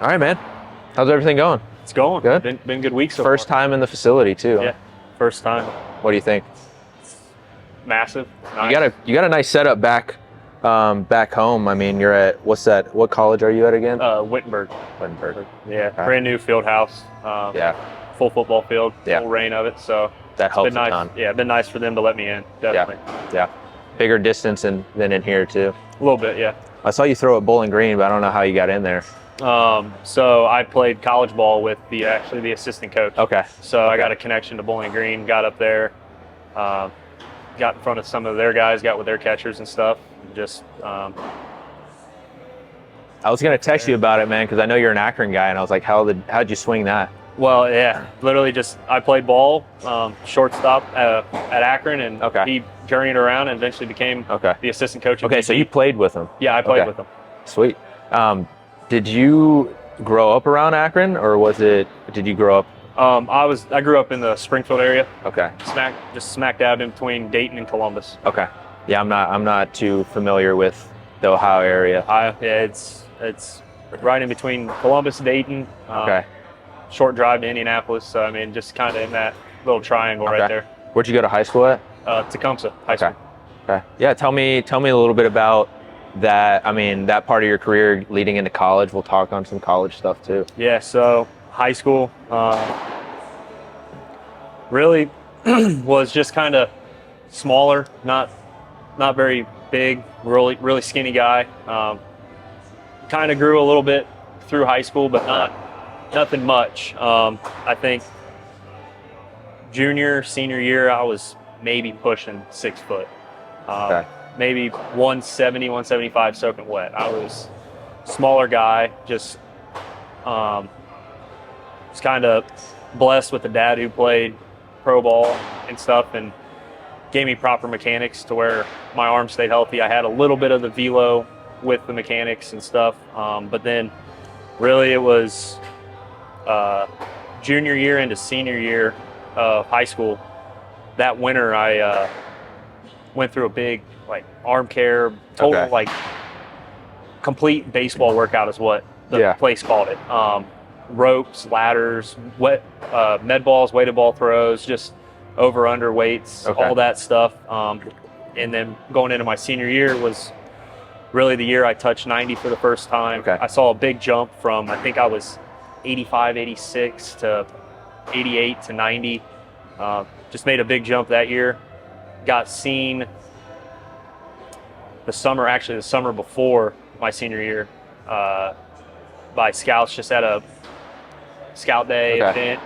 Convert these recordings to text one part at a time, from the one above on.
All right, man. How's everything going? It's going. Good? Been good week so First far. time in the facility, too. Yeah, first time. What do you think? Massive. Nice. You got a nice setup back home. I mean, you're at, what college are you at again? Wittenberg. Wittenberg. Yeah, Okay. brand new field house. Yeah, Full football field. Yeah. Full reign of it. So that helps been nice. a ton. Yeah, been nice for them to let me in. Definitely. Yeah. Bigger distance than in here, too. A little bit. Yeah. I saw you throw at Bowling Green, but I don't know how you got in there. So I played college ball with the assistant coach. Okay. So I got a connection to Bowling Green. Got up there. Got in front of some of their guys. Got with their catchers and stuff. Just. I was gonna text you about it, man, because I know you're an Akron guy, and I was like, how'd you swing that? Well, yeah, literally I played ball, shortstop at Akron, and he journeyed around and eventually became the assistant coach. Okay, so you played with him? Yeah, I played with him. Sweet. Did you grow up around Akron, or did you grow up? I grew up in the Springfield area. Okay. Smack dab in between Dayton and Columbus. Okay. Yeah, I'm not too familiar with the Ohio area. Yeah, it's right in between Columbus, Dayton. Okay. Short drive to Indianapolis. So I mean, just kind of in that little triangle right there. Where'd you go to high school at? Tecumseh High School. Okay. Yeah, tell me a little bit about that. I mean, that part of your career leading into college. We'll talk on some college stuff too. Yeah. So high school really was just kind of smaller, not very big, really skinny guy. Kind of grew a little bit through high school, but nothing much. I think junior, senior year, I was maybe pushing 6 foot. Maybe 170, 175 soaking wet. I was a smaller guy, just was kind of blessed with a dad who played pro ball and stuff and gave me proper mechanics to where my arm stayed healthy. I had a little bit of the velo with the mechanics and stuff, but then really it was junior year into senior year of high school. That winter I went through a big arm care, total complete baseball workout is what the place called it. Ropes, ladders, med balls, weighted ball throws, just over under weights, all that stuff. And then going into my senior year was really the year I touched 90 for the first time. I saw a big jump from, I think I was 85, 86 to 88 to 90. Just made a big jump that year. Got seen the summer before my senior year by scouts just at a scout day event.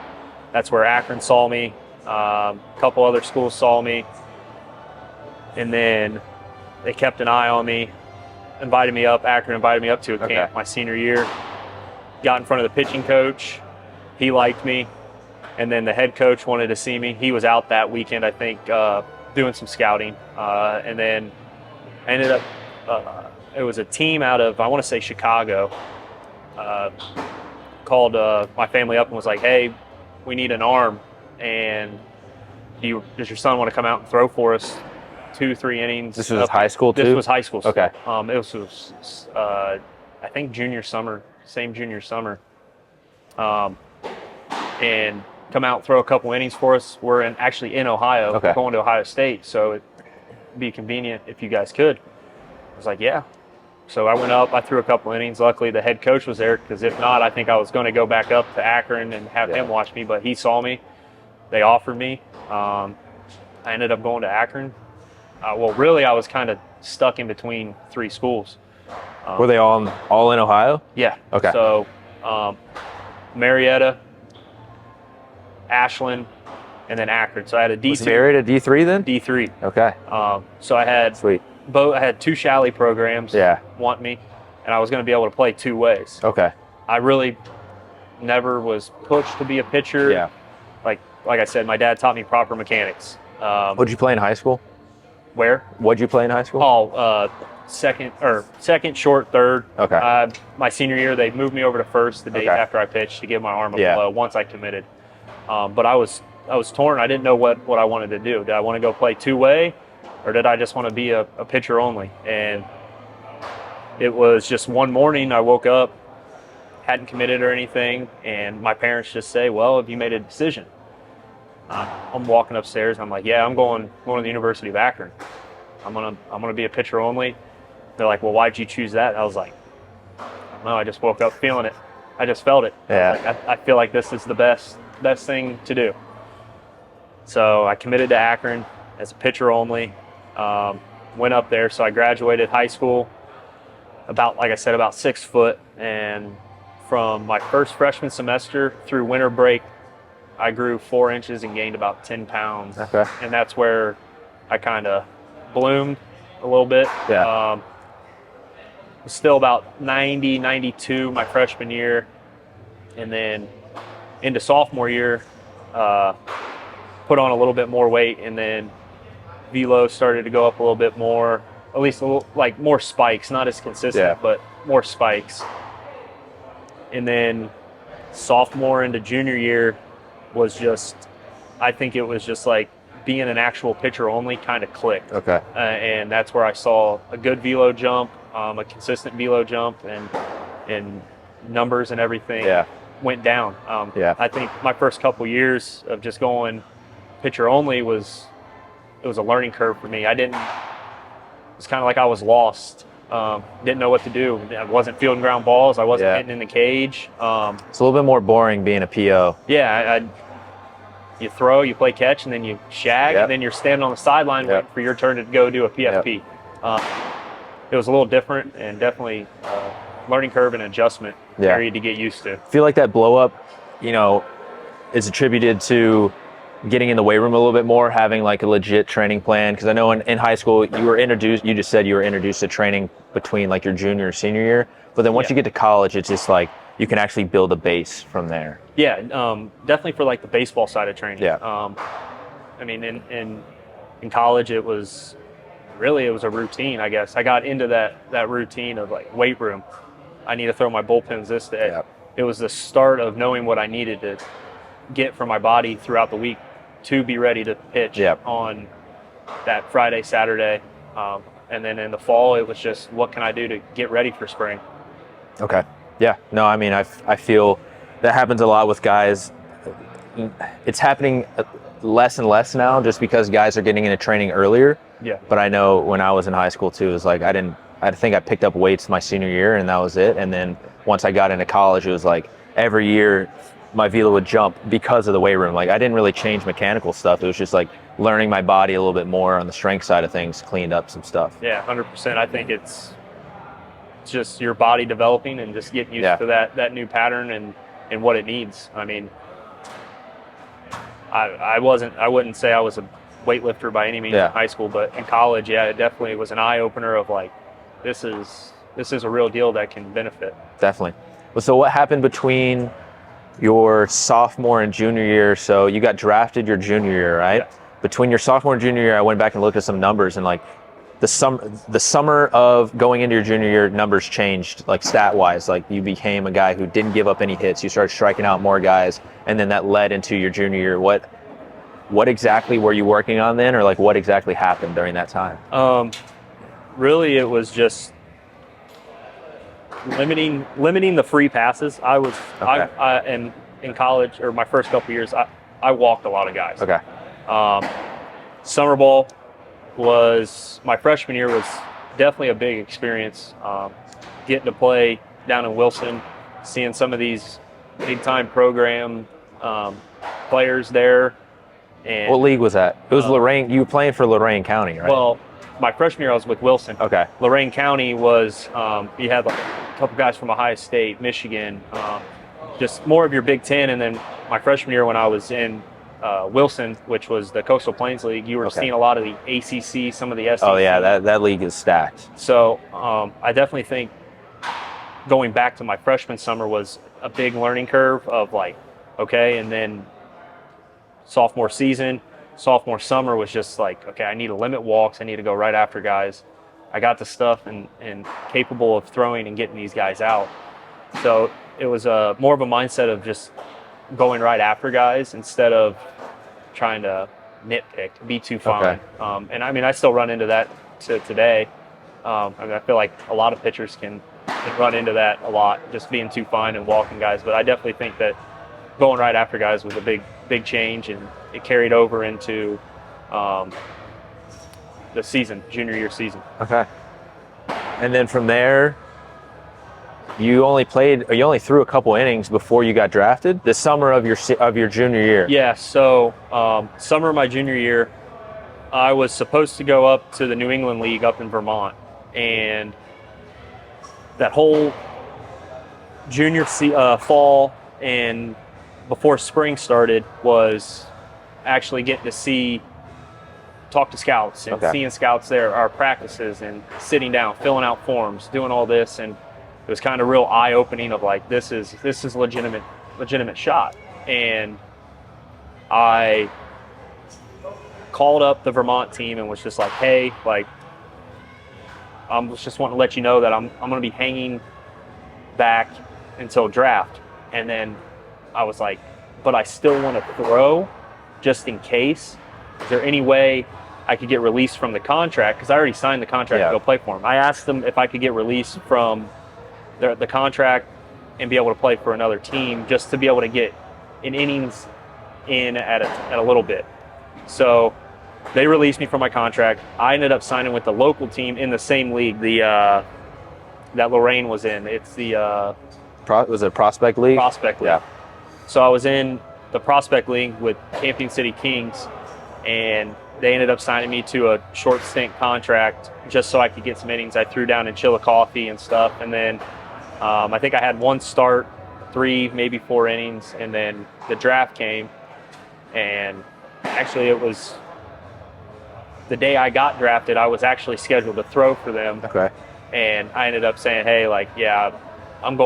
That's where Akron saw me. A couple other schools saw me. And then they kept an eye on me. Akron invited me up to a camp my senior year. Got in front of the pitching coach. He liked me. And then the head coach wanted to see me. He was out that weekend, I think, doing some scouting. And then ended up, it was a team out of, I want to say Chicago, called my family up and was like, hey, we need an arm. And does your son want to come out and throw for us 2-3 innings? This was high school too? This was high school. Okay. It was I think same junior summer. And come out and throw a couple innings for us. We're actually in Ohio, going to Ohio State, so it'd be convenient if you guys could. I was like, yeah. So I went up, I threw a couple innings. Luckily, the head coach was there, because if not, I think I was going to go back up to Akron and have him watch me, but he saw me. They offered me. I ended up going to Akron. Well, really, I was kind of stuck in between 3 schools. Were they all in Ohio? Yeah. Okay. So Marietta, Ashland, and then Akron. So I had a D2. Was Marietta D3 then? D3. Okay. So I had I had 2 Chalet programs want me, and I was going to be able to play 2 ways. Okay. I really never was pushed to be a pitcher. Yeah. Like I said, my dad taught me proper mechanics. What'd you play in high school? Where? What'd you play in high school? Second, short, third. Okay. My senior year, they moved me over to first the day after I pitched to give my arm a blow once I committed. But I was torn. I didn't know what I wanted to do. Did I want to go play 2-way, or did I just want to be a pitcher only? And it was just one morning I woke up hadn't committed or anything, and my parents just say, "Well, have you made a decision?" I'm walking upstairs. I'm like, "Yeah, I'm going to the University of Akron. I'm gonna be a pitcher only." They're like, "Well, why'd you choose that?" I was like, "I don't know. I just woke up feeling it. I just felt it. Yeah. I feel like this is the best thing to do." So I committed to Akron as a pitcher only. Went up there. So I graduated high school like I said, about 6 foot. And from my first freshman semester through winter break, I grew 4 inches and gained about 10 pounds. Okay. And that's where I kind of bloomed a little bit. Yeah. Was still about 90, 92 my freshman year. And then into sophomore year, put on a little bit more weight, and then velo started to go up a little bit more, at least a little, like more spikes, not as consistent, but more spikes. And then sophomore into junior year was just, I think it was just like being an actual pitcher only kind of clicked. Okay. And that's where I saw a good velo jump, a consistent velo jump, and numbers and everything went down. I think my first couple years of just going pitcher only it was a learning curve for me. It's kind of like I was lost. Didn't know what to do. I wasn't fielding ground balls. I wasn't hitting in the cage. It's a little bit more boring being a PO. Yeah, you throw, you play catch, and then you shag, and then you're standing on the sideline waiting for your turn to go do a PFP. It was a little different, and definitely learning curve and adjustment period to get used to. I feel like that blow up, is attributed to getting in the weight room a little bit more, having like a legit training plan. Because I know in high school you just said you were introduced to training between like your junior and senior year. But then once you get to college, it's just like you can actually build a base from there. Yeah, definitely for like the baseball side of training. Yeah. I mean, in college, it was a routine, I guess. I got into that routine of like weight room. I need to throw my bullpens this day. Yeah. It was the start of knowing what I needed to get from my body throughout the week to be ready to pitch on that Friday, Saturday. And then in the fall, it was just, what can I do to get ready for spring? Okay. Yeah. No, I mean, I feel that happens a lot with guys. It's happening less and less now just because guys are getting into training earlier. Yeah. But I know when I was in high school too, it was like I think I picked up weights my senior year and that was it. And then once I got into college, it was like every year my velo would jump because of the weight room. Like I didn't really change mechanical stuff. It was just like learning my body a little bit more on the strength side of things, cleaned up some stuff. Yeah, 100%. I think it's just your body developing and just getting used to that new pattern and what it needs. I mean, I wouldn't say I was a weightlifter by any means in high school, but in college, it definitely was an eye opener of like, this is a real deal that can benefit. Definitely. Well, so what happened between your sophomore and junior year? So you got drafted your junior year, right? Yeah. Between your sophomore and junior year, I went back and looked at some numbers, and like the summer of going into your junior year, numbers changed, like stat wise. Like you became a guy who didn't give up any hits. You started striking out more guys, and then that led into your junior year. What exactly were you working on then, or like what exactly happened during that time? Really, it was just limiting the free passes. I was in college, or my first couple years, I walked a lot of guys. Okay. Summer ball was my freshman year was definitely a big experience. Getting to play down in Wilson, seeing some of these big time program players there. And what league was that? It was Lorain. You were playing for Lorain County, right? Well, my freshman year I was with Wilson. Okay. Lorain County was you had like a couple guys from Ohio State, Michigan, just more of your Big Ten. And then my freshman year when I was in Wilson, which was the Coastal Plains League, you were seeing a lot of the ACC, some of the SEC. Oh yeah, that league is stacked. So I definitely think going back to my freshman summer was a big learning curve of like, okay, and then sophomore summer was just like, okay, I need to limit walks. I need to go right after guys. I got the stuff and capable of throwing and getting these guys out. So it was more of a mindset of just going right after guys instead of trying to nitpick, be too fine. And I mean, I still run into that to today. I mean, I feel like a lot of pitchers can run into that a lot, just being too fine and walking guys. But I definitely think that going right after guys was a big change, and it carried over into the season, junior year season. Okay. And then from there, you only threw a couple innings before you got drafted. The summer of your junior year. Yeah. So summer of my junior year, I was supposed to go up to the New England League up in Vermont, and that whole junior fall and before spring started was actually getting to talk to scouts and seeing scouts there, our practices, and sitting down, filling out forms, doing all this, and it was kind of real eye-opening of like, this is legitimate shot. And I called up the Vermont team and was just like, hey, like, I was just wanting to let you know that I'm going to be hanging back until draft. And then I was like, but I still want to throw just in case. Is there any way I could get released from the contract? Because I already signed the contract to go play for him. I asked them if I could get released from the contract and be able to play for another team, just to be able to get an innings in at a little bit. So they released me from my contract. I ended up signing with the local team in the same league that Lorraine was in. It's the was it Prospect League? Prospect League. Yeah. So I was in the Prospect League with Campion City Kings, and they ended up signing me to a short stint contract just so I could get some innings. I threw down in Chillicothe and stuff, and then I think I had one start, 3, maybe 4 innings, and then the draft came, and actually it was the day I got drafted, I was actually scheduled to throw for them. Okay. And I ended up saying, hey, like, yeah, I'm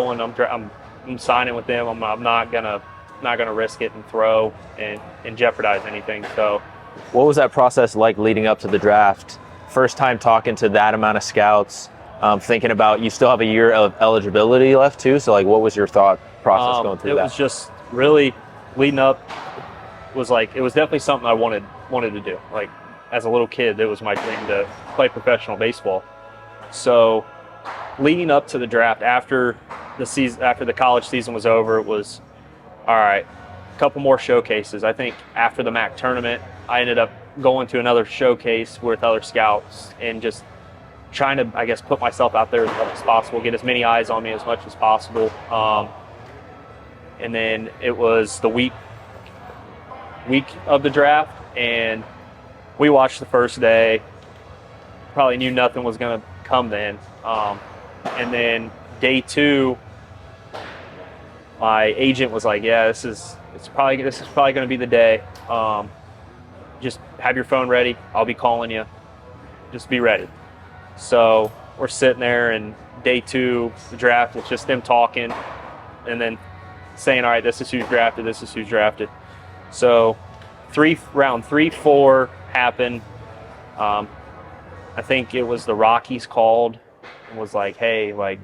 signing with them. I'm not gonna risk it and throw and jeopardize anything. So, what was that process like leading up to the draft? First time talking to that amount of scouts, thinking about, you still have a year of eligibility left too. So, like, what was your thought process going through that? It was just really leading up. Was like, it was definitely something I wanted to do. Like, as a little kid, it was my dream to play professional baseball. So, leading up to the draft, after the college season was over, it was, all right, a couple more showcases. I think after the MAC tournament, I ended up going to another showcase with other scouts and just trying to, I guess, put myself out there as much as possible, get as many eyes on me as much as possible. And then it was the week of the draft, and we watched the first day. Probably knew nothing was going to come then. And then day 2, my agent was like, yeah, this is probably going to be the day. Just have your phone ready. I'll be calling you. Just be ready. So we're sitting there, and day 2, the draft, it's just them talking and then saying, all right, this is who's drafted, this is who's drafted. So round 3, 4 happened. I think it was the Rockies called and was like, hey, like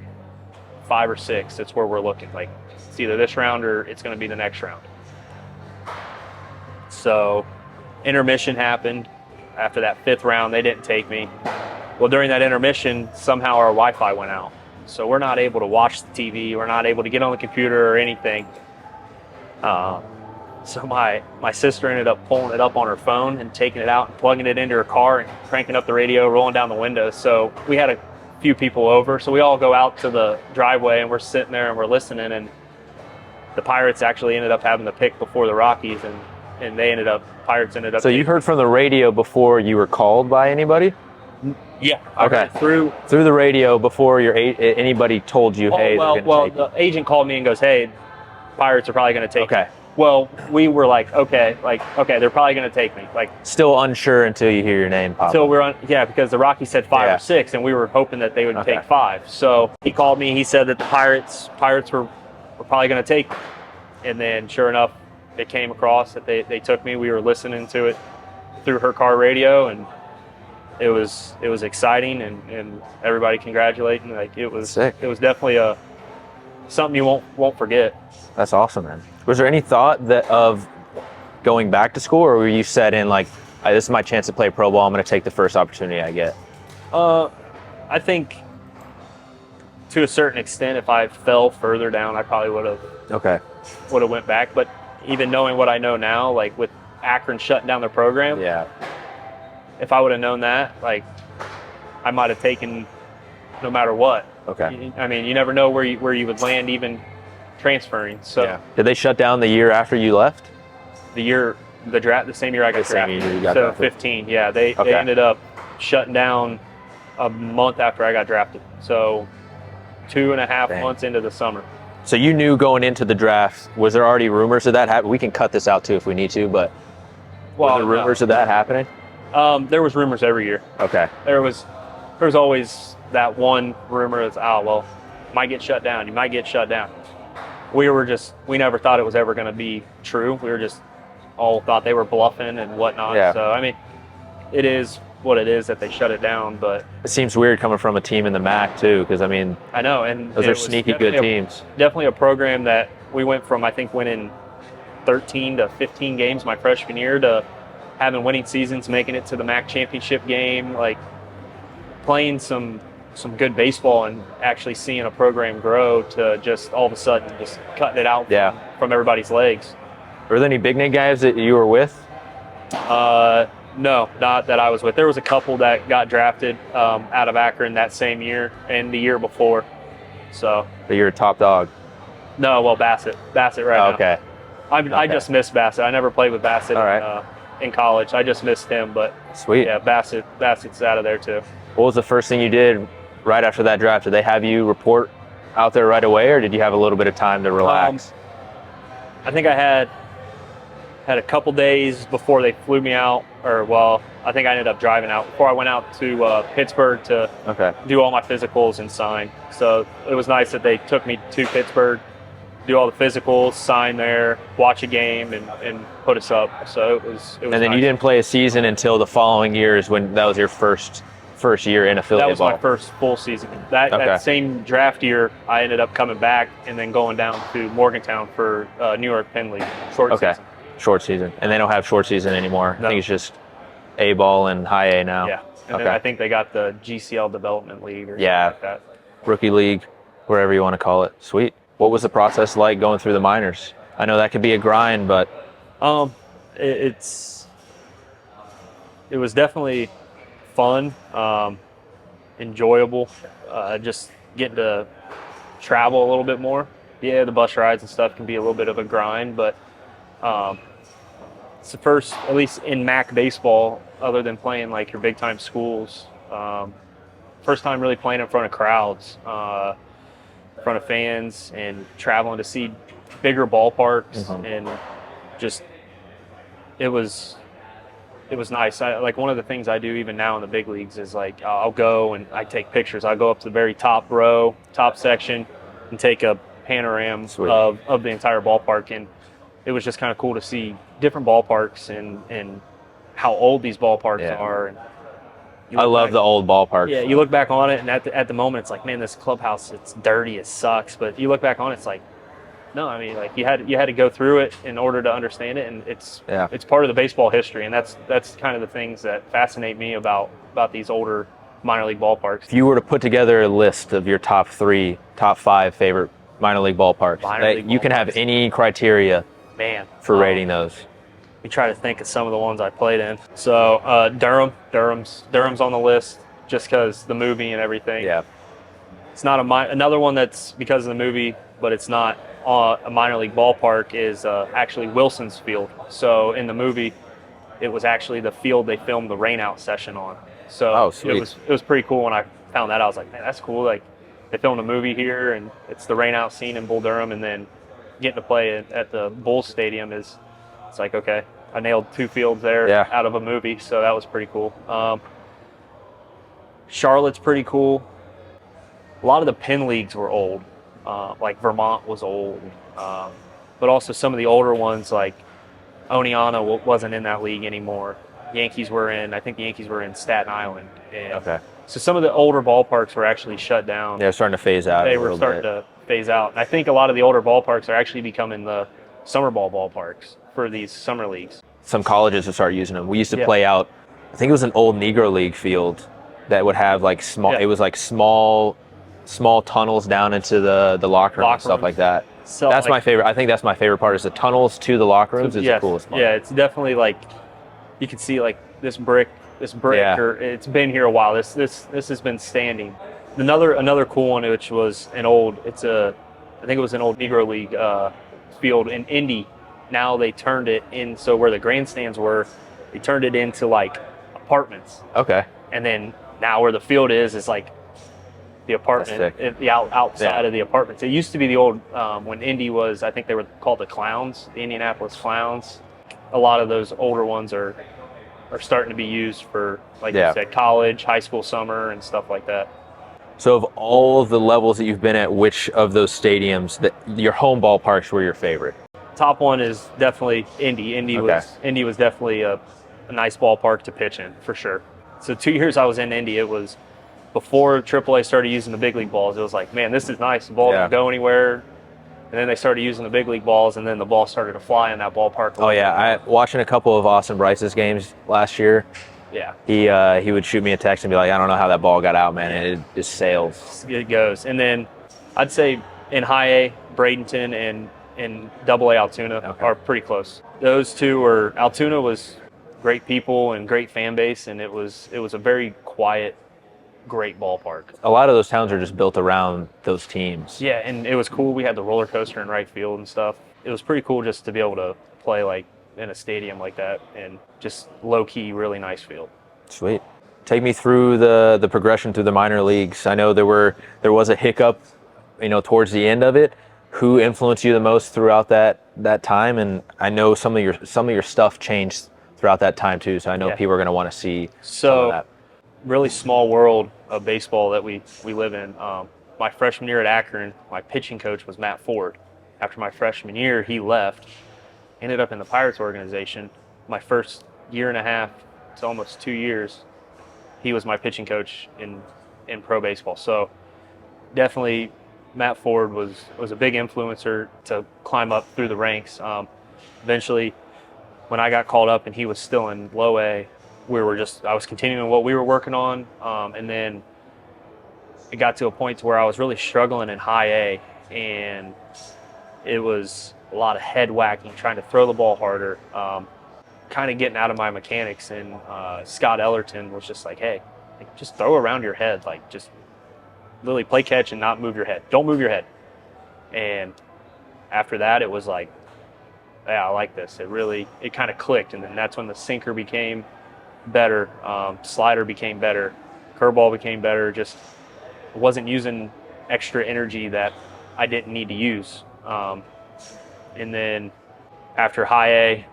5 or 6, that's where we're looking. Like, it's either this round or it's going to be the next round. So intermission happened. After that 5th round, they didn't take me. Well, during that intermission, somehow our Wi-Fi went out. So we're not able to watch the TV. We're not able to get on the computer or anything. So my sister ended up pulling it up on her phone and taking it out and plugging it into her car and cranking up the radio, rolling down the window. So we had a few people over. So we all go out to the driveway, and we're sitting there and we're listening. And the Pirates actually ended up having the pick before the Rockies, and Pirates ended up. So you heard from the radio before you were called by anybody? Yeah. Okay. Through the radio before anybody told you, hey, they're going to take the agent called me and goes, hey, Pirates are probably going to take me. Okay. Well, we were like, okay, they're probably going to take me. Like, still unsure until you hear your name pop until up. we're on, because the Rockies said 5 or 6, and we were hoping that they would take 5. So he called me. He said that the Pirates were probably going to take me. And then, sure enough, it came across that they took me. We were listening to it through her car radio, and it was exciting, and everybody congratulating. Like, it was sick. It was definitely something you won't forget. That's awesome, man. Was there any thought of going back to school, or were you set in like, this is my chance to play pro ball, I'm going to take the first opportunity I get? I think to a certain extent, if I fell further down, I probably would have went back. But even knowing what I know now, like with Akron shutting down their program, if I would have known that, like I might have taken no matter what. I mean, you never know where you would land even transferring. So did they shut down the year after you left? The draft, the same year I got drafted. So drafted. 15. Yeah, they ended up shutting down a month after I got drafted. So 2.5 months into the summer. So you knew going into the draft, was there already rumors of that happening? We can cut this out too if we need to, but were there rumors of that happening? There was rumors every year. There was always that one rumor that's, you might get shut down. You might get shut down. We never thought it was ever going to be true. We were just all thought they were bluffing and whatnot. So, I mean, it is what it is that they shut it down, but it seems weird coming from a team in the MAC too, because I mean, I know, and those are sneaky good teams. Definitely a program that we went from, I think, winning 13 to 15 games my freshman year to having winning seasons, making it to the MAC championship game, like playing some good baseball and actually seeing a program grow to just all of a sudden just cutting it out from everybody's legs. Were there any big name guys that you were with? No, not that I was with. There was a couple that got drafted out of Akron that same year and the year before. So. But you're a top dog. No, well, Bassett right now. I just missed Bassett. I never played with Bassett in college. I just missed him, but sweet. Yeah, Bassett's out of there too. What was the first thing you did right after that draft? Did they have you report out there right away, or did you have a little bit of time to relax? I think I had a couple days before they flew me out, I think I ended up driving out before I went out to Pittsburgh to do all my physicals and sign. So it was nice that they took me to Pittsburgh, do all the physicals, sign there, watch a game, and put us up. So it was And then nice. You didn't play a season until the following years when that was your first year in affiliate ball. That was my first full season. That same draft year, I ended up coming back and then going down to Morgantown for New York Penn League short season. Short season. And they don't have short season anymore. No. I think it's just A-ball and high A now. Yeah. And then I think they got the GCL Development League or something like that. Rookie League, wherever you want to call it. Sweet. What was the process like going through the minors? I know that could be a grind, but... It was definitely fun, enjoyable, just getting to travel a little bit more. Yeah, the bus rides and stuff can be a little bit of a grind, but it's the first, at least in MAC baseball, other than playing like your big time schools, first time really playing in front of crowds, in front of fans, and traveling to see bigger ballparks, and just it was nice. Like one of the things I do even now in the big leagues is like I'll go and I take pictures. I'll go up to the very top row, top section, and take a panorama of the entire ballpark. And it was just kind of cool to see different ballparks and how old these ballparks are. And I love the old ballparks. Yeah, you look back on it, and at the moment, it's like, man, this clubhouse, it's dirty, it sucks. But you look back on it, it's like, no, I mean, like you had to go through it in order to understand it, and it's part of the baseball history, and that's kind of the things that fascinate me about these older minor league ballparks. If you were to put together a list of your top 5 favorite minor league ballparks, you can have any criteria, for rating those. We try to think of some of the ones I played in. So Durham's on the list just because the movie and everything. Yeah, it's not another one that's because of the movie, but it's not a minor league ballpark, is actually Wilson's Field. So in the movie, it was actually the field they filmed the rainout session on. So it was pretty cool when I found that. I was like, man, that's cool. Like they filmed a movie here, and it's the rainout scene in Bull Durham, and then getting to play at the Bulls Stadium it's like, okay, I nailed 2 fields there out of a movie, so that was pretty cool. Charlotte's pretty cool. A lot of the Penn leagues were old. Like Vermont was old, but also some of the older ones like Oneonta wasn't in that league anymore. I think the Yankees were in Staten Island. And so some of the older ballparks were actually shut down. Yeah, starting to phase out. They were starting to phase out. And I think a lot of the older ballparks are actually becoming the summer ball ballparks for these summer leagues. Some colleges will start using them. We used to play out, I think it was an old Negro League field that would have like small, it was like small small tunnels down into the locker room and stuff rooms. like that. So That's my favorite. I think that's my favorite part is the tunnels to the locker rooms is the yes, coolest part. yeah, it's definitely like you can see like this brick, Yeah. or it's been here a while. This has been standing. Another cool one, which was I think it was an old Negro League field in Indy. Now they turned it in, so where the grandstands were, they turned it into like apartments. Okay. And then now where the field is like the apartment, the outside of the apartments. It used to be the old, when Indy was, I think they were called the Clowns, the Indianapolis Clowns. A lot of those older ones are starting to be used for, like you said, college, high school summer, and stuff like that. So of all of the levels that you've been at, which of those stadiums, your home ballparks were your favorite? Top one is definitely Indy. Indy was definitely a nice ballpark to pitch in, for sure. So 2 years I was in Indy, it was before AAA started using the big league balls. It was like, man, this is nice. The ball doesn't go anywhere. And then they started using the big league balls, and then the ball started to fly in that ballpark. Oh yeah, watching a couple of Austin Bryce's games last year. Yeah, he would shoot me a text and be like, I don't know how that ball got out, man. It just sails. It goes. And then I'd say in High A, Bradenton and in Double A, Altoona are pretty close. Those two were, Altoona was great people and great fan base, and it was a very quiet, great ballpark. A lot of those towns are just built around those teams. Yeah, and it was cool. We had the roller coaster in right field and stuff. It was pretty cool just to be able to play like in a stadium like that, and just low-key, really nice field. Sweet. Take me through the progression through the minor leagues. I know there was a hiccup, towards the end of it. Who influenced you the most throughout that time? And I know some of your stuff changed throughout that time too. So I know people are going to want to see some of that. Really small world of baseball that we live in. My freshman year at Akron, my pitching coach was Matt Ford. After my freshman year, he left. Ended up in the Pirates organization. My first year and a half to almost 2 years, he was my pitching coach in pro baseball. So definitely Matt Ford was a big influencer to climb up through the ranks. Eventually, when I got called up and he was still in low A, I was continuing what we were working on. And then it got to a point to where I was really struggling in High A, and it was a lot of head whacking, trying to throw the ball harder, kind of getting out of my mechanics. And Scott Ellerton was just like, hey, just throw around your head. Like, just literally play catch and not move your head. Don't move your head. And after that, it was like, yeah, I like this. It kind of clicked. And then that's when the sinker became better, slider became better, curveball became better. Just wasn't using extra energy that I didn't need to use. And then after High A,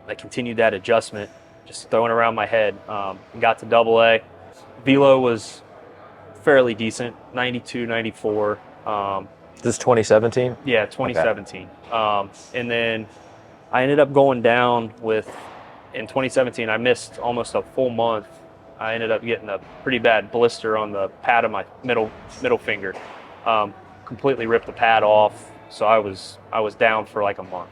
I continued that adjustment, just throwing around my head. Got to Double A. Velo was fairly decent, 92, 94. This is 2017? Yeah, 2017. Okay. And then I ended up going down in 2017, I missed almost a full month. I ended up getting a pretty bad blister on the pad of my middle finger. Completely ripped the pad off, so I was down for like a month.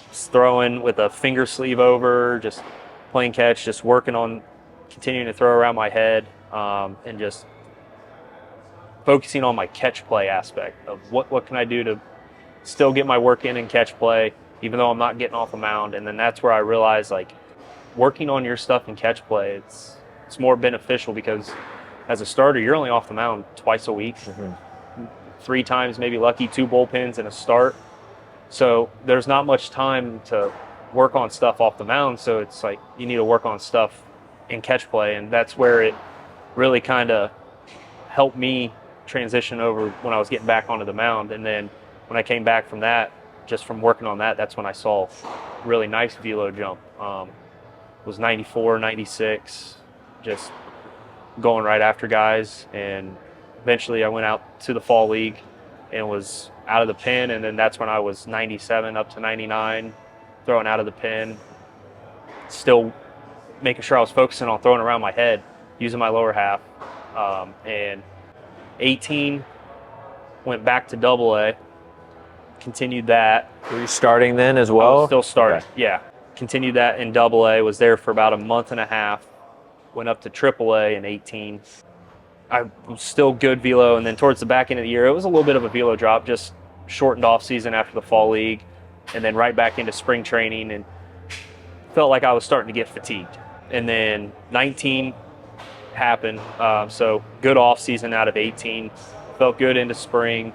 Just throwing with a finger sleeve over, just playing catch, just working on continuing to throw around my head, and just focusing on my catch play aspect of what can I do to still get my work in and catch play, even though I'm not getting off the mound. And then that's where I realized, like, working on your stuff in catch play, it's more beneficial, because as a starter, you're only off the mound twice a week, 3 times, maybe lucky, 2 bullpens and a start. So there's not much time to work on stuff off the mound. So it's like you need to work on stuff in catch play. And that's where it really kind of helped me transition over when I was getting back onto the mound. And then when I came back from that, just from working on that, that's when I saw really nice velo jump. Was 94, 96, just going right after guys. And eventually I went out to the fall league and was out of the pen. And then that's when I was 97 up to 99, throwing out of the pen, still making sure I was focusing on throwing around my head, using my lower half. And 18, went back to Double A, continued that. Were you starting then as well? I was still starting, yeah. Continued that in Double A, was there for about a month and a half, went up to Triple A in 18. I was still good velo, and then towards the back end of the year, it was a little bit of a velo drop, just shortened off season after the fall league, and then right back into spring training, and felt like I was starting to get fatigued. And then 19 happened, so good off season out of 18, felt good into spring,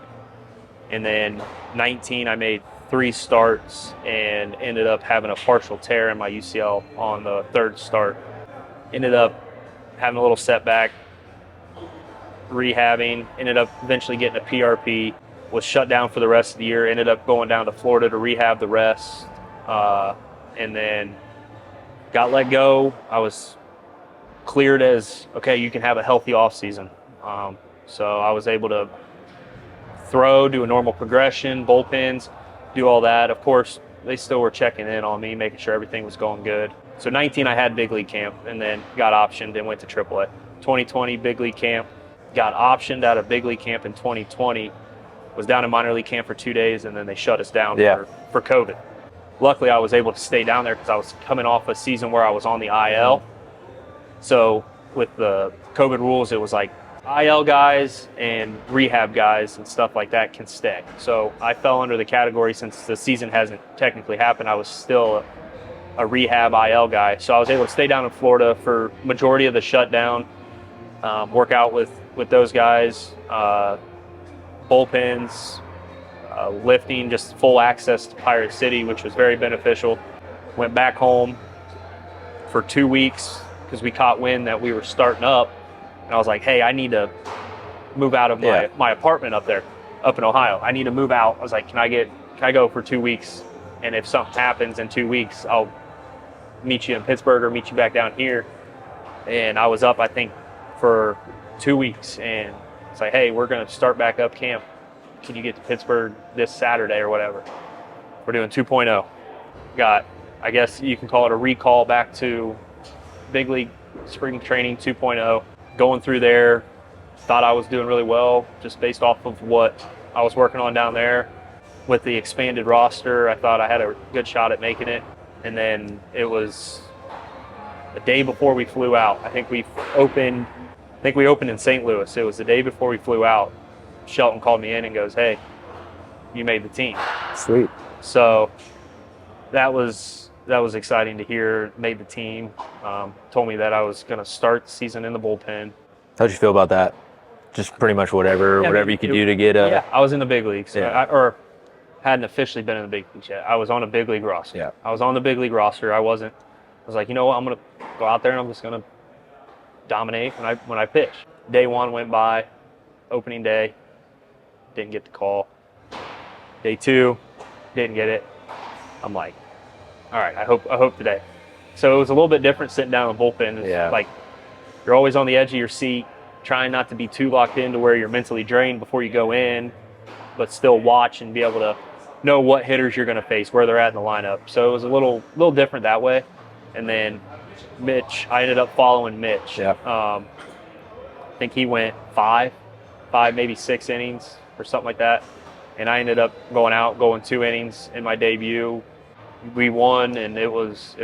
and then 19 I made 3 starts and ended up having a partial tear in my UCL on the 3rd start. Ended up having a little setback, rehabbing, ended up eventually getting a PRP, was shut down for the rest of the year, ended up going down to Florida to rehab the rest, and then got let go. I was cleared as, okay, you can have a healthy off season. So I was able to throw, do a normal progression, bullpens, do all that. Of course, they still were checking in on me, making sure everything was going good. So 19, I had big league camp, and then got optioned and went to AAA. 2020, big league camp, got optioned out of big league camp in 2020, was down in minor league camp for 2 days, and then they shut us down for COVID. Luckily, I was able to stay down there because I was coming off a season where I was on the IL. So with the COVID rules, it was like IL guys and rehab guys and stuff like that can stay. So I fell under the category, since the season hasn't technically happened, I was still a rehab IL guy. So I was able to stay down in Florida for majority of the shutdown, work out with those guys, bullpens, lifting, just full access to Pirate City, which was very beneficial. Went back home for 2 weeks because we caught wind that we were starting up. And I was like, hey, I need to move out of my apartment up there, up in Ohio. I need to move out. I was like, can I go for 2 weeks? And if something happens in 2 weeks, I'll meet you in Pittsburgh or meet you back down here. And I was up, I think, for 2 weeks. And it's like, hey, we're going to start back up camp. Can you get to Pittsburgh this Saturday or whatever? We're doing 2.0. Got, I guess you can call it a recall back to big league spring training 2.0. Going through there, thought I was doing really well just based off of what I was working on down there. With the expanded roster, I thought I had a good shot at making it. And then it was the day before we flew out. I think we opened in St. Louis. It was the day before we flew out. Shelton called me in and goes, hey, you made the team. Sweet. So that was exciting to hear. Made the team. Told me that I was going to start the season in the bullpen. How'd you feel about that? Just pretty much whatever you could do to get a... Yeah, I was in the big leagues. Yeah. Hadn't officially been in the big leagues yet. I was on a big league roster. Yeah. I was on the big league roster. I was like, you know what? I'm going to go out there and I'm just going to dominate when I pitch. Day 1 went by, opening day, didn't get the call. Day 2, didn't get it. I'm like, all right, I hope today. So it was a little bit different sitting down in the bullpen. It's like you're always on the edge of your seat, trying not to be too locked in to where you're mentally drained before you go in, but still watch and be able to know what hitters you're going to face, where they're at in the lineup. So it was a little different that way. And then Mitch, I ended up following Mitch. Yeah. I think he went 5, maybe 6 innings or something like that. And I ended up going 2 innings in my debut. We won, and it was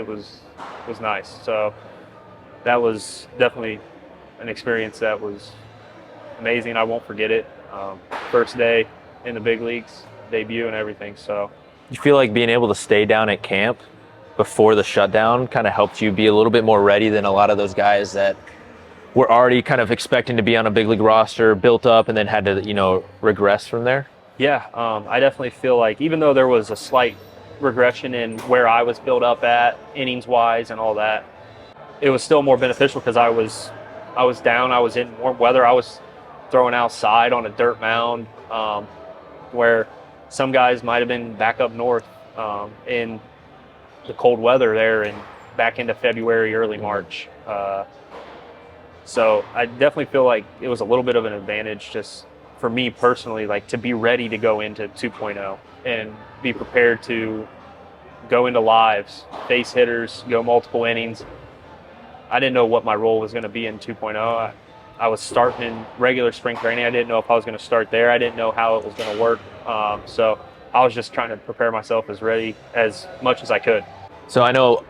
nice. So that was definitely an experience that was amazing. I won't forget it. First day in the big leagues, debut and everything. So you feel like being able to stay down at camp before the shutdown kind of helped you be a little bit more ready than a lot of those guys that were already kind of expecting to be on a big league roster, built up, and then had to, regress from there? Yeah, I definitely feel like even though there was a slight regression in where I was built up at, innings-wise and all that, it was still more beneficial because I was down, I was in warm weather, I was throwing outside on a dirt mound, where some guys might have been back up north in the cold weather there and back into February, early March. So I definitely feel like it was a little bit of an advantage just for me personally, like to be ready to go into 2.0 and be prepared to go into lives, face hitters, go multiple innings. I didn't know what my role was going to be in 2.0. I was starting in regular spring training. I didn't know if I was going to start there. I didn't know how it was going to work. So I was just trying to prepare myself as ready as much as I could. So I know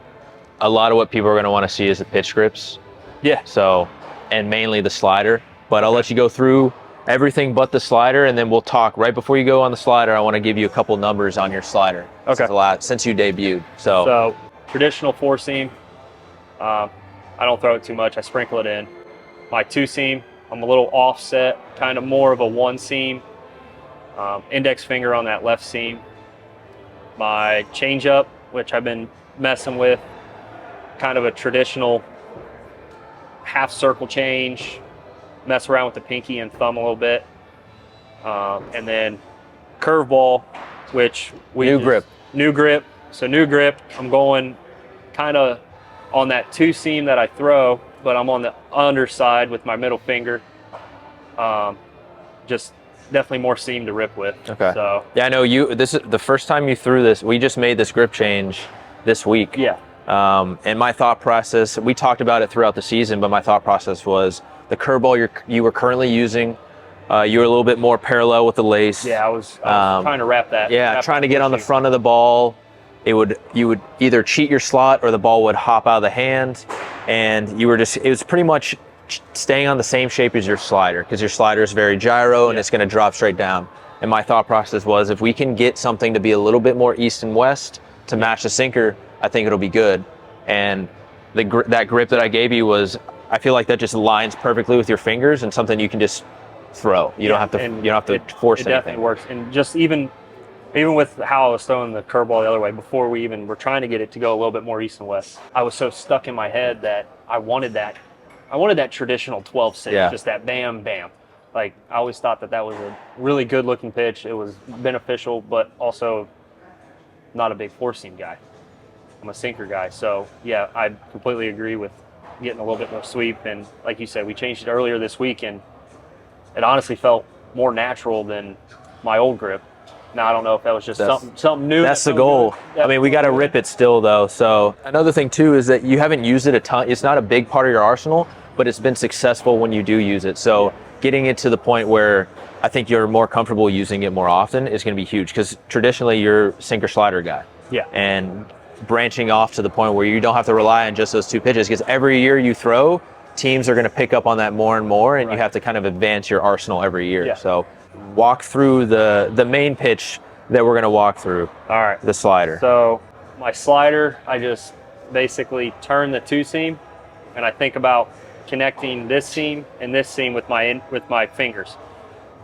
a lot of what people are going to want to see is the pitch grips. Yeah. So, and mainly the slider. But I'll let you go through everything but the slider, and then we'll talk. Right before you go on the slider, I want to give you a couple numbers on your slider. Okay. Since you debuted. So traditional 4-seam, I don't throw it too much. I sprinkle it in. My 2-seam, I'm a little offset, kind of more of a 1-seam. Index finger on that left seam. My changeup, which I've been messing with, kind of a traditional half circle change, mess around with the pinky and thumb a little bit. And then curveball, which New grip. So new grip, I'm going kind of on that 2-seam that I throw, but I'm on the underside with my middle finger. Just definitely more seam to rip with. Okay. So yeah, I know this is the first time you threw this. We just made this grip change this week. yeah. And my thought process, we talked about it throughout the season, but my thought process was the curveball you were currently using, you were a little bit more parallel with the lace. Yeah, I was trying to wrap that. Yeah, trying to get on the front of the ball. You would either cheat your slot or the ball would hop out of the hand, and it was pretty much staying on the same shape as your slider, because your slider is very gyro and it's going to drop straight down. And my thought process was, if we can get something to be a little bit more east and west to match the sinker, I think it'll be good. And that grip that I gave you I feel like that just aligns perfectly with your fingers and something you can just throw. You don't have to force anything. It definitely works. And just even with how I was throwing the curveball the other way, before we even were trying to get it to go a little bit more east and west, I was so stuck in my head that I wanted that traditional 12-6, just that bam, bam. Like, I always thought that was a really good looking pitch. It was beneficial, but also not a big 4-seam guy. I'm a sinker guy. So yeah, I completely agree with getting a little bit more sweep. And like you said, we changed it earlier this week, and it honestly felt more natural than my old grip. Now, I don't know if that was just something new. That's the goal. I mean, we got to rip it still, though. So another thing, too, is that you haven't used it a ton. It's not a big part of your arsenal, but it's been successful when you do use it. So getting it to the point where I think you're more comfortable using it more often is going to be huge, because traditionally you're a sinker slider guy. Yeah. And branching off to the point where you don't have to rely on just those 2 pitches, because every year you throw, teams are going to pick up on that more and more, and you have to kind of advance your arsenal every year. Yeah. So walk through the main pitch that we're going to walk through. All right. The slider. So my slider, I just basically turn the 2-seam, and I think about connecting this seam and this seam with my fingers.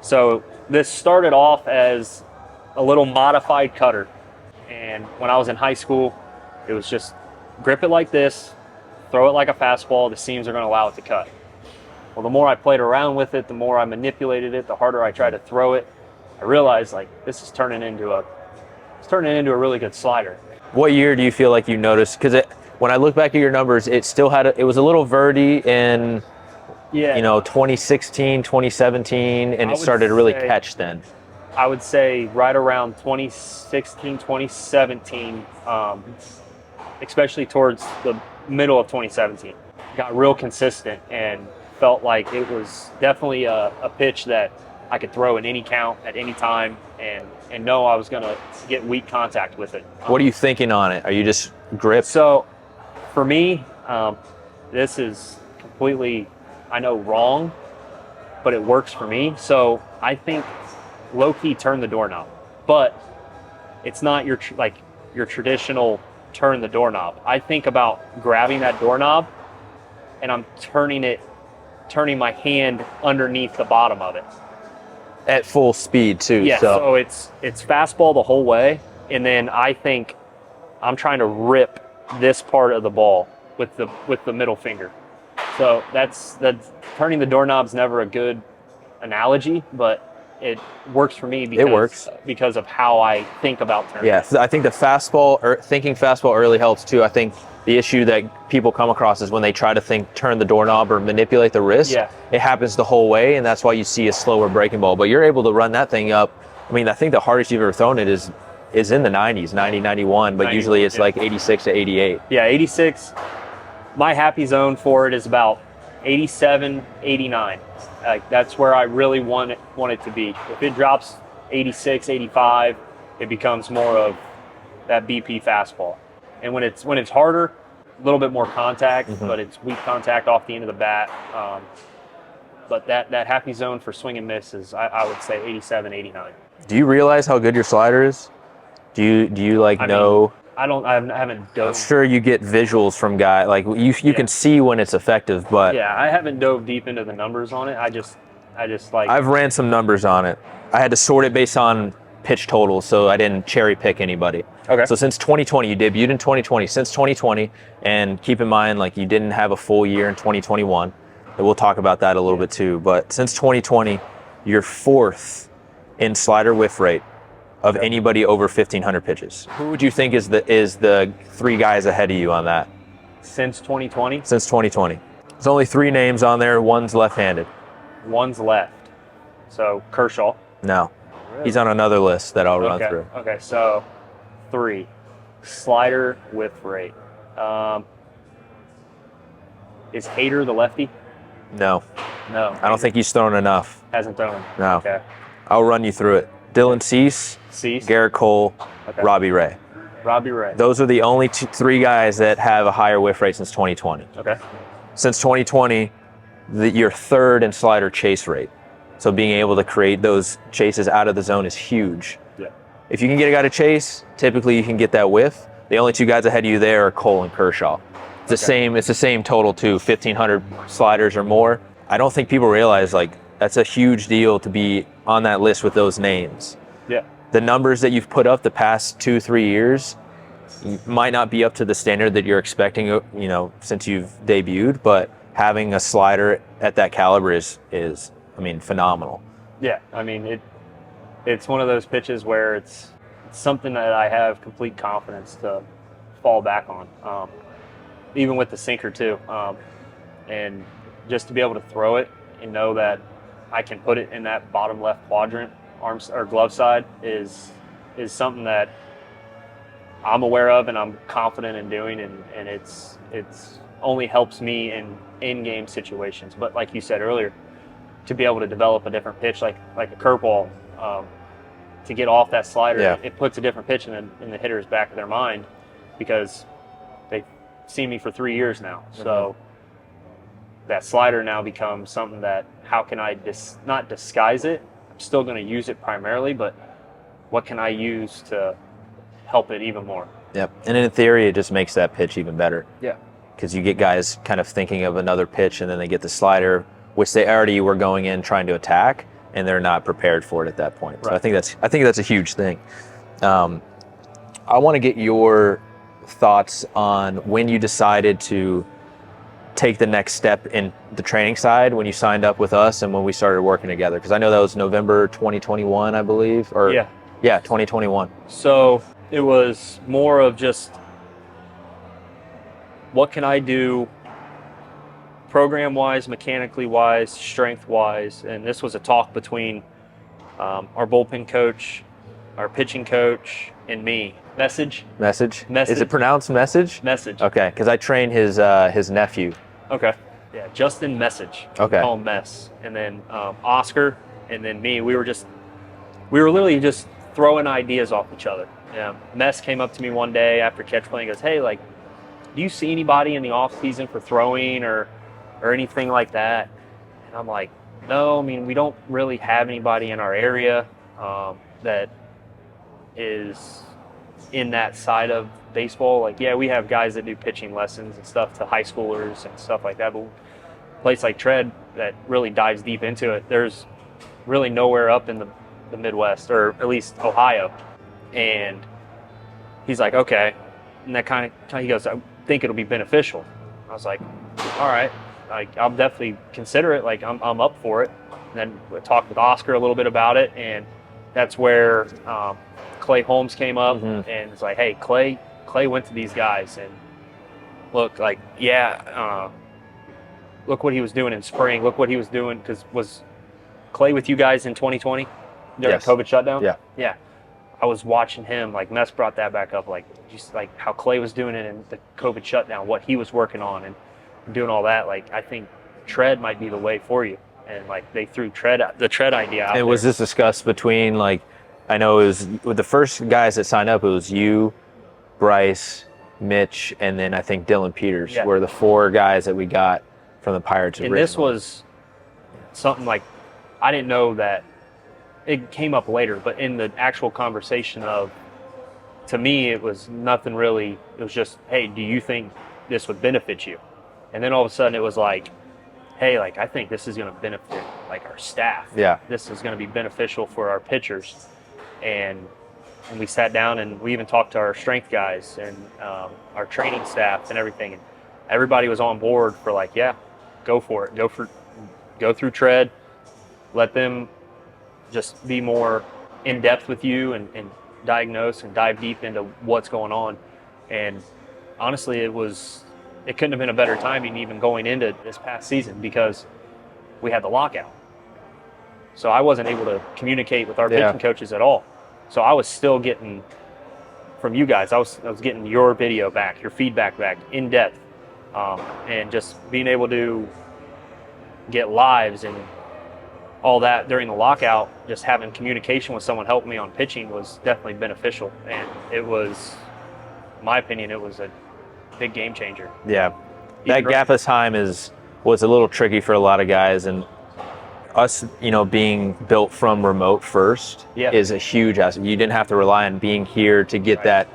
So this started off as a little modified cutter, and when I was in high school, it was just grip it like this, throw it like a fastball, the seams are going to allow it to cut. Well, the more I played around with it, the more I manipulated it, the harder I tried to throw it, I realized, like, this is turning into a really good slider. What year do you feel like you noticed? Because when I look back at your numbers, it still had it was a little verdy in 2016, 2017, and it started to really catch then. I would say right around 2016, 2017, especially towards the middle of 2017, got real consistent and felt like it was definitely a pitch that I could throw in any count at any time and know I was going to get weak contact with it. What are you thinking on it? Are you just grip? So for me, this is completely, I know, wrong, but it works for me. So I think low-key turn the doorknob, but it's not your traditional turn the doorknob. I think about grabbing that doorknob and I'm turning my hand underneath the bottom of it. At full speed too. Yeah, so it's fastball the whole way, and then I think I'm trying to rip this part of the ball with the middle finger. So that's turning the doorknob's never a good analogy, but it works for me because of how I think about turning. Yeah, I think thinking fastball early helps too. I think the issue that people come across is when they try to turn the doorknob or manipulate the wrist, it happens the whole way, and that's why you see a slower breaking ball. But you're able to run that thing up. I mean, I think the hardest you've ever thrown it is in the 90s, 90, 91, but usually it's like 86 to 88. Yeah, 86. My happy zone for it is about 87, 89. That's where I really want it to be. If it drops 86, 85, it becomes more of that BP fastball. And when it's harder, a little bit more contact, but it's weak contact off the end of the bat. But that happy zone for swing and miss is, I would say, 87, 89. Do you realize how good your slider is? Do you like know? I haven't dove. I'm sure you get visuals from guys like you can see when it's effective, but Yeah, I haven't dove deep into the numbers on it. I just like. I've ran some numbers on it. I had to sort it based on pitch totals, so I didn't cherry pick anybody. Okay. So since 2020, you debuted in 2020. Since 2020, and keep in mind, like, you didn't have a full year in 2021. And we'll talk about that a little bit too. But since 2020, you're 4th in slider whiff rate of anybody over 1,500 pitches. Who would you think is the 3 guys ahead of you on that? Since 2020? Since 2020. There's only 3 names on there. One's left-handed. One's left. So Kershaw. No. He's on another list that I'll run through. Okay, so 3. Slider whiff rate. Is Hader the lefty? No. No. I don't think he's thrown enough. Hasn't thrown. No. Okay. I'll run you through it. Dylan Cease, Garrett Cole, Robbie Ray. Robbie Ray. Those are the only 3 guys that have a higher whiff rate since 2020. Okay. Since 2020, you're 3rd in slider chase rate. So being able to create those chases out of the zone is huge. Yeah. If you can get a guy to chase, typically you can get that whiff. The only 2 guys ahead of you there are Cole and Kershaw. It's the same total too, 1,500 sliders or more. I don't think people realize, like, that's a huge deal to be on that list with those names. Yeah. The numbers that you've put up the past 2-3 years might not be up to the standard that you're expecting, you know, since you've debuted, but having a slider at that caliber is I mean, phenomenal. Yeah, I mean, it's one of those pitches where it's something that I have complete confidence to fall back on, even with the sinker too. And just to be able to throw it and know that I can put it in that bottom left quadrant, arms or glove side, is something that I'm aware of and I'm confident in doing, and it's only helps me in in-game situations. But like you said earlier, to be able to develop a different pitch, like a curveball, to get off that slider, it puts a different pitch in the hitter's back of their mind, because they've seen me for 3 years now. So that slider now becomes something that, how can I not disguise it? I'm still going to use it primarily, but what can I use to help it even more? Yep. And in theory, it just makes that pitch even better. Yeah. Because you get guys kind of thinking of another pitch, and then they get the slider, which they already were going in trying to attack, and they're not prepared for it at that point. Right. So I think that's a huge thing. I want to get your thoughts on when you decided to take the next step in the training side, when you signed up with us and when we started working together. Because I know that was November 2021, I believe. Or yeah, 2021. So it was more of just, what can I do program-wise, mechanically-wise, strength-wise? And this was a talk between our bullpen coach, our pitching coach, and me. Message. Is it pronounced Message? Message. Okay, because I train his nephew. Okay. Yeah, Justin Message. Okay. We call him Mess. And then Oscar, and then me. We were literally just throwing ideas off each other. Yeah. Mess came up to me one day after catch play and goes, "Hey, like, do you see anybody in the off season for throwing or anything like that?" And I'm like, "No, I mean, we don't really have anybody in our area that is in that side of baseball. Like, yeah, we have guys that do pitching lessons and stuff to high schoolers and stuff like that, but a place like Tread that really dives deep into it, there's really nowhere up in the Midwest, or at least Ohio." And he's like, "Okay." And that he goes, "I think it'll be beneficial." I was like, "All right, like, I'll definitely consider it. Like, I'm up for it." And then we talked with Oscar a little bit about it, and that's where Clay Holmes came up, and it's like, "Hey, Clay went to these guys, and look, like, look what he was doing in spring. Look what he was doing." Because was Clay with you guys in 2020 during COVID shutdown? Yeah. I was watching him, like, Mess brought that back up, like, just like how Clay was doing it in the COVID shutdown, what he was working on and doing all that. Like, I think Tread might be the way for you. And, like, they threw the Tread idea out there. Was this discussed between, like, I know it was with the first guys that signed up, it was you, Bryce, Mitch, and then I think Dylan Peters were the 4 guys that we got from the Pirates. And this was something like, I didn't know that it came up later, but in the actual conversation of, to me, it was nothing really. It was just, hey, do you think this would benefit you? And then all of a sudden it was like, hey, like, I think this is going to benefit like our staff. Yeah. This is going to be beneficial for our pitchers. And we sat down and we even talked to our strength guys and our training staff and everything. And everybody was on board for like, yeah, go for it. Go through tread. Let them just be more in depth with you and diagnose and dive deep into what's going on. And honestly, it couldn't have been a better timing even going into this past season because we had the lockout. So I wasn't able to communicate with our pitching coaches at all. So I was still getting from you guys, I was getting your video back, your feedback back in depth, and just being able to get lives and all that during the lockout, just having communication with someone helping me on pitching was definitely beneficial. And it was, in my opinion, it was a big game changer. Yeah. That gap of time was a little tricky for a lot of guys, and us, being built from remote first is a huge asset. You didn't have to rely on being here to get that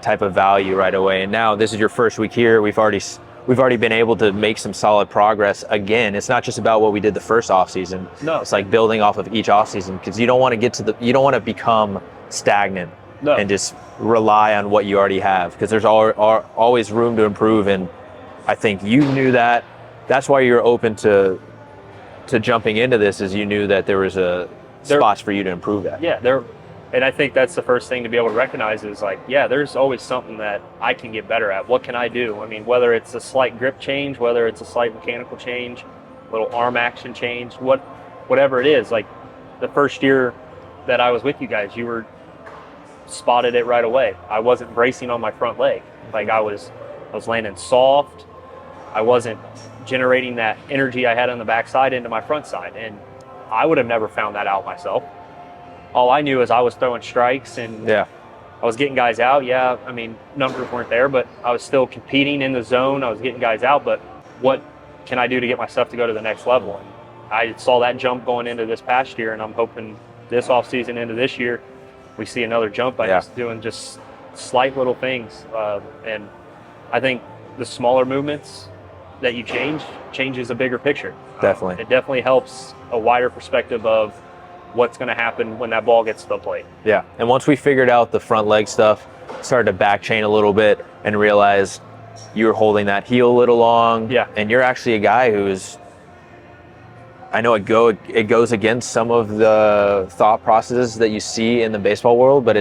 type of value right away. And now this is your first week here. We've already been able to make some solid progress. Again, it's not just about what we did the first offseason. No. It's like building off of each offseason, because you don't want to you don't want to become stagnant and just rely on what you already have, because there's always room to improve. And I think you knew that. That's why you're open to jumping into this, is you knew that there was spots for you to improve that. Yeah, and I think that's the first thing to be able to recognize is like, yeah, there's always something that I can get better at. What can I do? I mean, whether it's a slight grip change, whether it's a slight mechanical change, little arm action change, whatever it is. Like the first year that I was with you guys, you were spotted it right away. I wasn't bracing on my front leg. Like I was landing soft. I wasn't generating that energy I had on the backside into my front side. And I would have never found that out myself. All I knew is I was throwing strikes and I was getting guys out. Yeah, I mean, numbers weren't there, but I was still competing in the zone. I was getting guys out, but what can I do to get myself to go to the next level? And I saw that jump going into this past year, and I'm hoping this offseason into this year, we see another jump by just doing just slight little things. And I think the smaller movements that you changes a bigger picture. Definitely. It definitely helps a wider perspective of what's going to happen when that ball gets to the plate. Yeah, and once we figured out the front leg stuff, started to back chain a little bit and realized you were holding that heel a little long. Yeah. And you're actually a guy who's, I know it goes against some of the thought processes that you see in the baseball world, but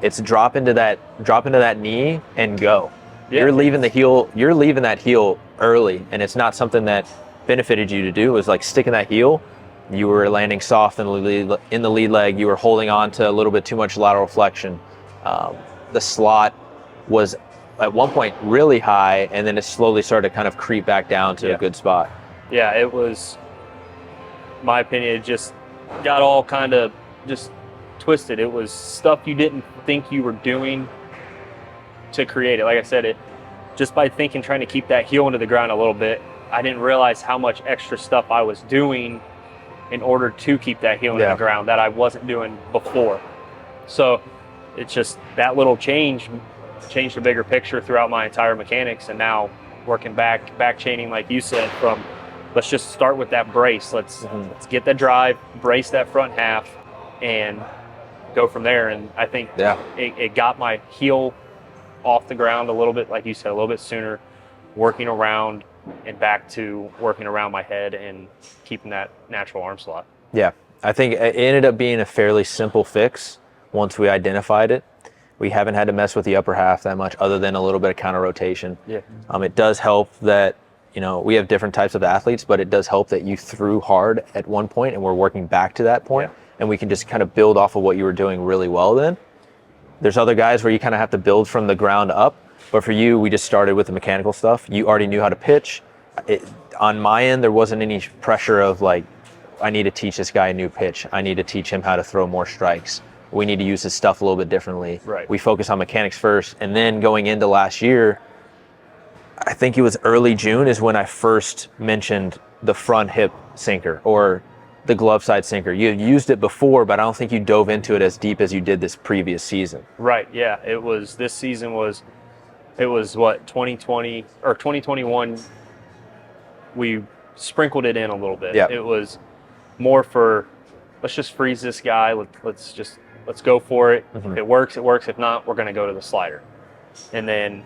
it's drop into that knee and go. Yeah. You're leaving that heel early, and it's not something that benefited you to do. It was like sticking that heel. You were landing soft in the lead leg. You were holding on to a little bit too much lateral flexion. The slot was at one point really high, and then it slowly started to kind of creep back down to a good spot. Yeah, it was, in my opinion, it just got all kind of just twisted. It was stuff you didn't think you were doing to create it. Like I said, just by thinking, trying to keep that heel into the ground a little bit, I didn't realize how much extra stuff I was doing in order to keep that heel in the ground that I wasn't doing before. So it's just that little changed the bigger picture throughout my entire mechanics. And now working back chaining, like you said, from let's just start with that brace. Let's get that drive, brace that front half, and go from there. And I think it got my heel off the ground a little bit, like you said, a little bit sooner, working around and back to working around my head and keeping that natural arm slot. Yeah, I think it ended up being a fairly simple fix once we identified it. We haven't had to mess with the upper half that much, other than a little bit of counter rotation. Yeah. It does help that, we have different types of athletes, but it does help that you threw hard at one point and we're working back to that point, and we can just kind of build off of what you were doing really well then. There's other guys where you kind of have to build from the ground up. But for you, we just started with the mechanical stuff. You already knew how to pitch. On my end, there wasn't any pressure of like, I need to teach this guy a new pitch. I need to teach him how to throw more strikes. We need to use his stuff a little bit differently. Right. We focus on mechanics first. And then going into last year, I think it was early June is when I first mentioned the front hip sinker or the glove side sinker. You had used it before, but I don't think you dove into it as deep as you did this previous season. Right. Yeah. This season was what, 2020 or 2021. We sprinkled it in a little bit. Yeah. It was more for, let's just freeze this guy. Let's go for it. Mm-hmm. If it works, it works. If not, we're going to go to the slider. And then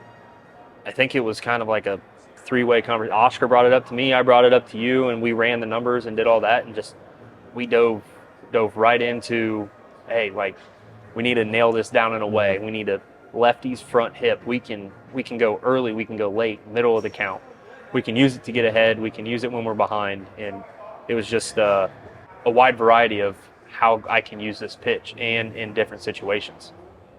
I think it was kind of like a three-way conversation. Oscar brought it up to me, I brought it up to you, and we ran the numbers and did all that, and just we dove right into, hey, like, we need to nail this down in a way. We need to lefties front hip. We can go early, we can go late, middle of the count. We can use it to get ahead. We can use it when we're behind. And it was just a wide variety of how I can use this pitch and in different situations.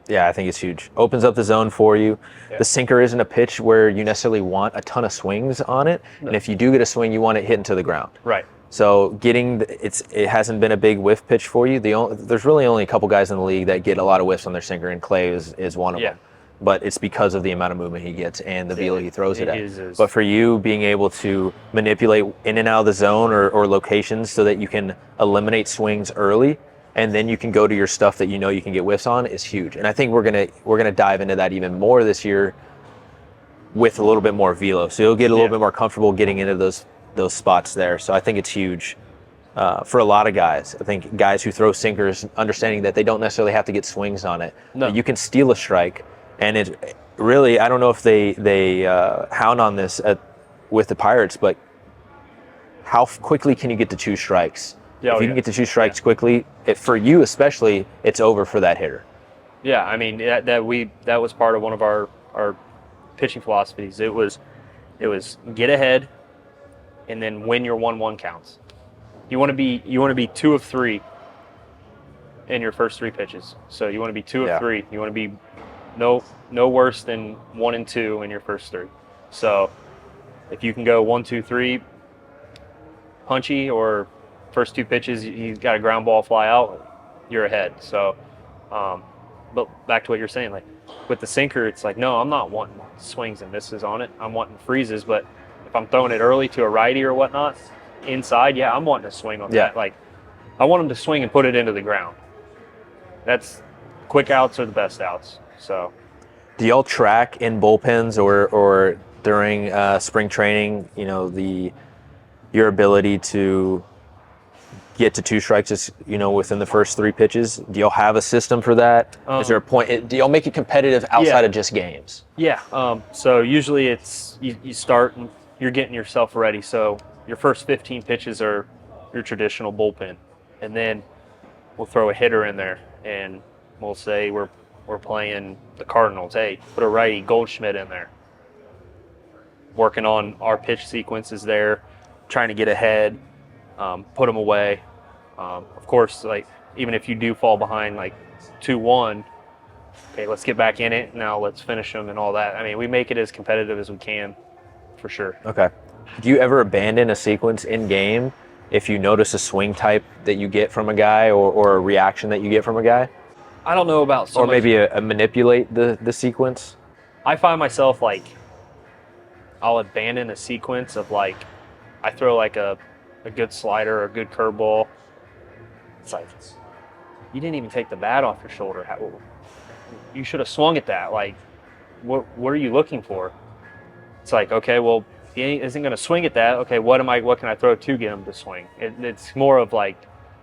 Yeah, I think it's huge. Opens up the zone for you. Yeah. The sinker isn't a pitch where you necessarily want a ton of swings on it. No. And if you do get a swing, you want it hitting to the ground. Right. So it hasn't been a big whiff pitch for you. There's really only a couple guys in the league that get a lot of whiffs on their sinker, and Clay is one of them. But it's because of the amount of movement he gets and the velo he throws it at. But for you, being able to manipulate in and out of the zone or locations so that you can eliminate swings early, and then you can go to your stuff that you know you can get whiffs on is huge. And I think we're gonna dive into that even more this year with a little bit more velo. So you'll get a little bit more comfortable getting into those spots there. So I think it's huge for a lot of guys. I think guys who throw sinkers, understanding that they don't necessarily have to get swings on it. No. You can steal a strike, and it really, I don't know if they hound on this with the Pirates, but how quickly can you get to 2 strikes? If you can get to 2 strikes quickly, for you especially, it's over for that hitter. Yeah, I mean that was part of one of our pitching philosophies. It was get ahead, and then win your 1-1 counts. You want to be 2 of 3 in your first 3 pitches. So you want to be 2 of 3. You want to be no worse than 1 and 2 in your first 3. So if you can go 1, 2, 3, punchy, or first 2 pitches you got a ground ball fly out, you're ahead. So, but back to what you're saying, like with the sinker, it's like, no, I'm not wanting swings and misses on it. I'm wanting freezes. But if I'm throwing it early to a righty or whatnot, inside, I'm wanting to swing on that. Like, I want him to swing and put it into the ground. That's quick outs are the best outs. So, do y'all track in bullpens or during spring training, your ability to get to 2 strikes, within the first 3 pitches? Do y'all have a system for that? Is there a point? Do y'all make it competitive outside of just games? Yeah. So usually it's you start and you're getting yourself ready. So your first 15 pitches are your traditional bullpen, and then we'll throw a hitter in there, and we'll say we're playing the Cardinals. Hey, put a righty, Goldschmidt, in there. Working on our pitch sequences there, trying to get ahead. Put them away. Of course, like, even if you do fall behind like 2-1, okay, let's get back in it. Now let's finish them and all that. I mean, we make it as competitive as we can, for sure. Okay. Do you ever abandon a sequence in game if you notice a swing type that you get from a guy or a reaction that you get from a guy? I don't know about so or much. Maybe a manipulate the sequence? I find myself like, I'll abandon a sequence of like, I throw like a good slider or a good curveball. It's like, you didn't even take the bat off your shoulder. You should have swung at that. Like, what are you looking for? It's like, okay, well, he isn't going to swing at that. Okay, what can I throw to get him to swing? It's more of like,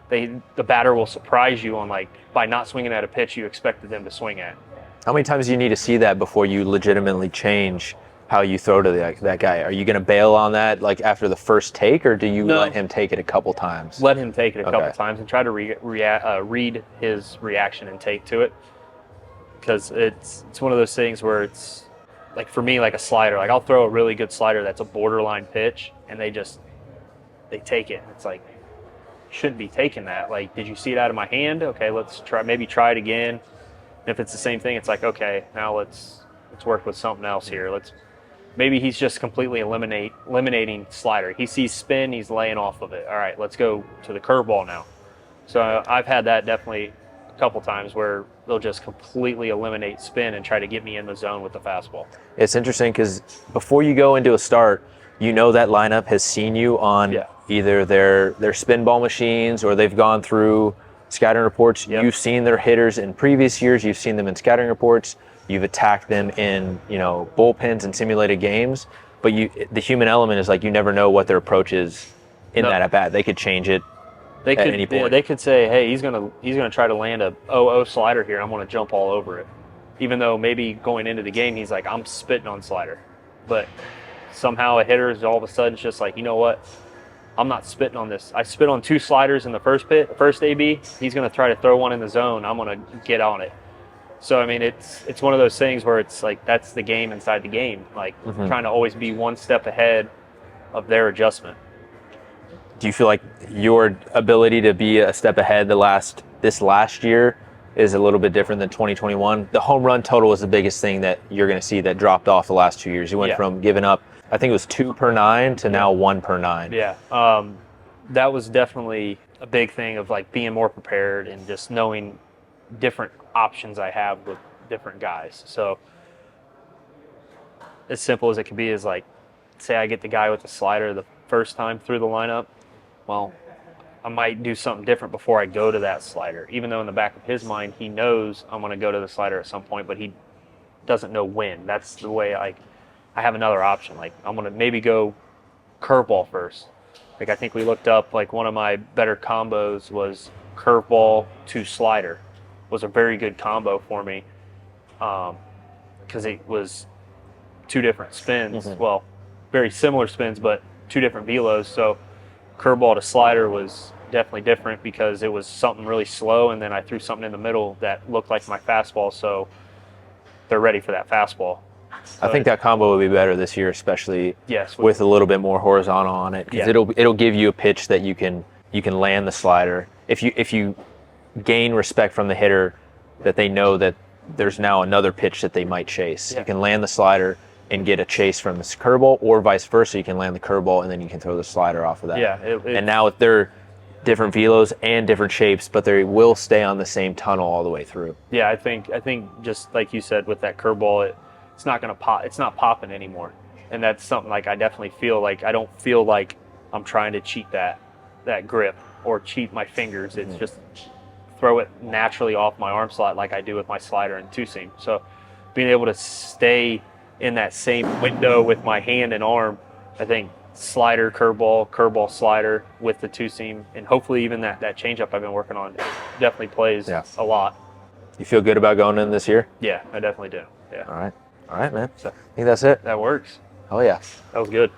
the batter will surprise you on, like, by not swinging at a pitch you expected them to swing at. How many times do you need to see that before you legitimately change how you throw to that guy? Are you going to bail on that like after the first take, or do you let him take it a couple times? Let him take it a couple times and try to read his reaction and take to it. Because it's one of those things where it's like, for me, like a slider. Like, I'll throw a really good slider that's a borderline pitch, and they take it. It's like, you shouldn't be taking that. Like, did you see it out of my hand? Okay, let's try it again. And if it's the same thing, it's like, okay, now let's work with something else here. Maybe he's just completely eliminating slider. He sees spin, he's laying off of it. All right, let's go to the curveball now. So I've had that definitely a couple times where they'll just completely eliminate spin and try to get me in the zone with the fastball. It's interesting because before you go into a start, you know that lineup has seen you on either their spin ball machines or they've gone through scouting reports. Yep. You've seen their hitters in previous years. You've seen them in scouting reports. You've attacked them in, you know, bullpens and simulated games. But the human element is like you never know what their approach is in that at bat. They could change it at any point. Yeah, they could say, hey, he's gonna try to land a 0-0 slider here. I'm gonna jump all over it. Even though maybe going into the game he's like, I'm spitting on slider. But somehow a hitter is all of a sudden just like, you know what? I'm not spitting on this. I spit on 2 sliders in the first AB. He's going to try to throw one in the zone. I'm going to get on it. So, I mean, it's one of those things where it's like that's the game inside the game, like trying to always be one step ahead of their adjustment. Do you feel like your ability to be a step ahead this last year is a little bit different than 2021? The home run total was the biggest thing that you're going to see that dropped off the last 2 years. You went from giving up, I think it was 2 per 9 to now 1 per 9. Yeah. That was definitely a big thing of like being more prepared and just knowing different options I have with different guys. So as simple as it can be is like, say I get the guy with the slider the first time through the lineup. Well, I might do something different before I go to that slider, even though in the back of his mind, he knows I'm going to go to the slider at some point, but he doesn't know when. That's the way I have another option. Like I'm going to maybe go curveball first. Like I think we looked up, like one of my better combos was curveball to slider was a very good combo for me. Because it was 2 different spins. Well, very similar spins, but 2 different velos. So curveball to slider was definitely different because it was something really slow, and then I threw something in the middle that looked like my fastball, so they're ready for that fastball. I think that combo would be better this year, especially Yes, with a little bit more horizontal on it, because it'll give you a pitch that you can land the slider. If you gain respect from the hitter, that they know that there's now another pitch that they might chase. You can land the slider and get a chase from the curveball, or vice versa. You can land the curveball and then you can throw the slider off of that. And now with their different velos and different shapes, but they will stay on the same tunnel all the way through. Yeah, I think just like you said with that curveball, it's not gonna pop. It's not popping anymore, and that's something like I definitely feel like I don't feel like I'm trying to cheat that grip or cheat my fingers. It's just throw it naturally off my arm slot like I do with my slider and 2-seam. So being able to stay in that same window with my hand and arm, I think slider, curveball, slider with the 2-seam, and hopefully even that changeup I've been working on definitely plays a lot. You feel good about going in this year? Yeah, I definitely do. Yeah. All right, man. So I think that's it. That works. Oh yeah. That was good.